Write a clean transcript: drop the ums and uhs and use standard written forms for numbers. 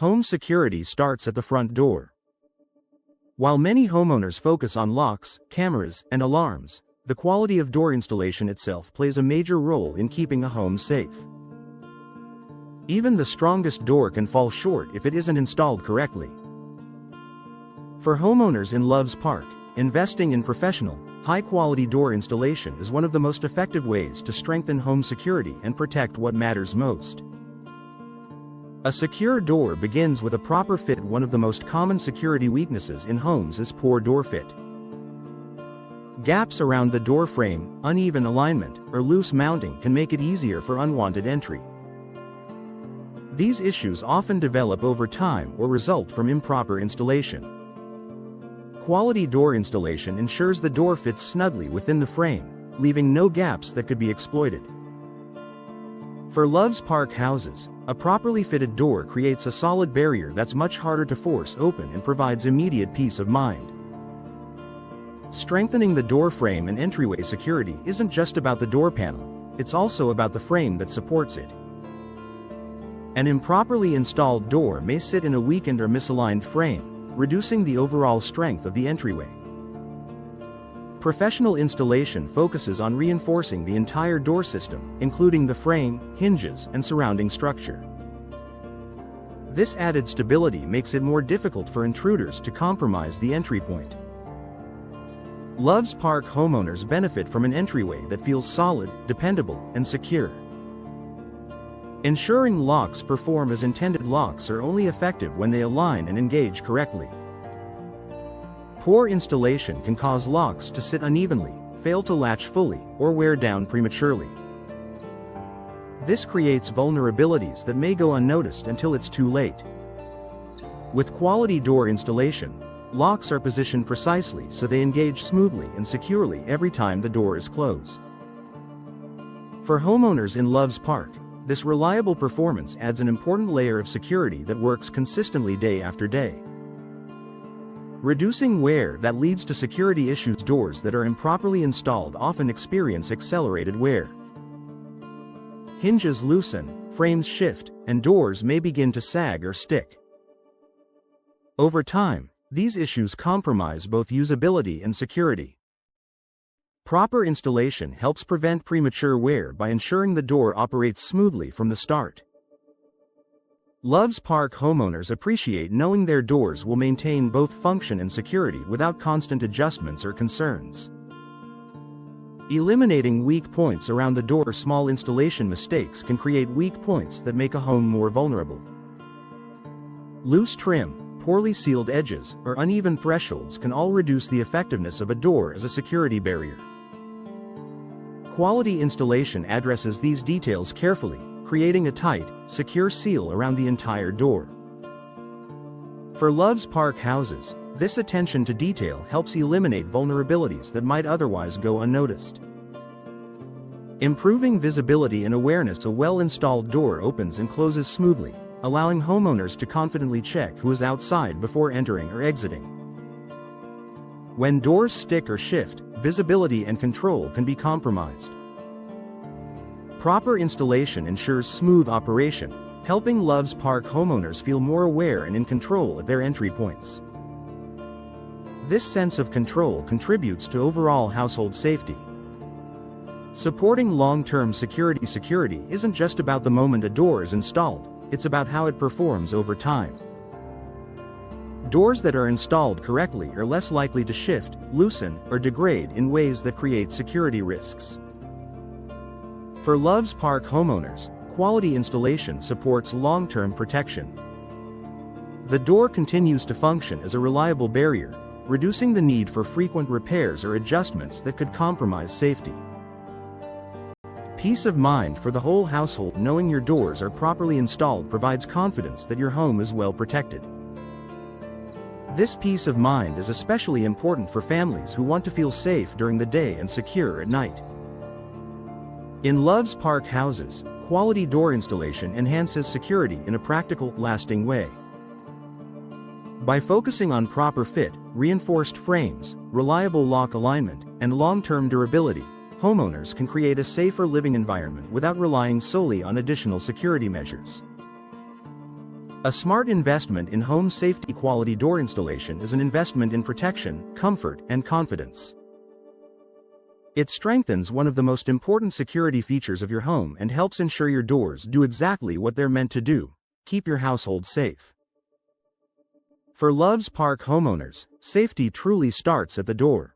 Home security starts at the front door. While many homeowners focus on locks, cameras, and alarms, the quality of door installation itself plays a major role in keeping a home safe. Even the strongest door can fall short if it isn't installed correctly. For homeowners in Loves Park, investing in professional, high-quality door installation is one of the most effective ways to strengthen home security and protect what matters most. A secure door begins with a proper fit. One of the most common security weaknesses in homes is poor door fit. Gaps around the door frame, uneven alignment, or loose mounting can make it easier for unwanted entry. These issues often develop over time or result from improper installation. Quality door installation ensures the door fits snugly within the frame, leaving no gaps that could be exploited. For Loves Park houses, a properly fitted door creates a solid barrier that's much harder to force open and provides immediate peace of mind. Strengthening the door frame and entryway security isn't just about the door panel, it's also about the frame that supports it. An improperly installed door may sit in a weakened or misaligned frame, reducing the overall strength of the entryway. Professional installation focuses on reinforcing the entire door system, including the frame, hinges, and surrounding structure. This added stability makes it more difficult for intruders to compromise the entry point. Loves Park homeowners benefit from an entryway that feels solid, dependable, and secure. Ensuring locks perform as intended. Locks are only effective when they align and engage correctly. Poor installation can cause locks to sit unevenly, fail to latch fully, or wear down prematurely. This creates vulnerabilities that may go unnoticed until it's too late. With quality door installation, locks are positioned precisely so they engage smoothly and securely every time the door is closed. For homeowners in Loves Park, this reliable performance adds an important layer of security that works consistently day after day. Reducing wear that leads to security issues. Doors that are improperly installed often experience accelerated wear. Hinges loosen, frames shift, and doors may begin to sag or stick. Over time, these issues compromise both usability and security. Proper installation helps prevent premature wear by ensuring the door operates smoothly from the start. Loves Park homeowners appreciate knowing their doors will maintain both function and security without constant adjustments or concerns. Eliminating weak points around the door. Small installation mistakes can create weak points that make a home more vulnerable. Loose trim, poorly sealed edges, or uneven thresholds can all reduce the effectiveness of a door as a security barrier. Quality installation addresses these details carefully, creating a tight, secure seal around the entire door. For Loves Park houses, this attention to detail helps eliminate vulnerabilities that might otherwise go unnoticed. Improving visibility and awareness. A well-installed door opens and closes smoothly, allowing homeowners to confidently check who is outside before entering or exiting. When doors stick or shift, visibility and control can be compromised. Proper installation ensures smooth operation, helping Loves Park homeowners feel more aware and in control at their entry points. This sense of control contributes to overall household safety. Supporting long-term security. Security isn't just about the moment a door is installed, it's about how it performs over time. Doors that are installed correctly are less likely to shift, loosen, or degrade in ways that create security risks. For Loves Park homeowners, quality installation supports long-term protection. The door continues to function as a reliable barrier, reducing the need for frequent repairs or adjustments that could compromise safety. Peace of mind for the whole household. Knowing your doors are properly installed provides confidence that your home is well protected. This peace of mind is especially important for families who want to feel safe during the day and secure at night. In Loves Park houses, quality door installation enhances security in a practical, lasting way. By focusing on proper fit, reinforced frames, reliable lock alignment, and long-term durability, homeowners can create a safer living environment without relying solely on additional security measures. A smart investment in home safety quality door installation is an investment in protection, comfort, and confidence. It strengthens one of the most important security features of your home and helps ensure your doors do exactly what they're meant to do: keep your household safe. For Loves Park homeowners, safety truly starts at the door.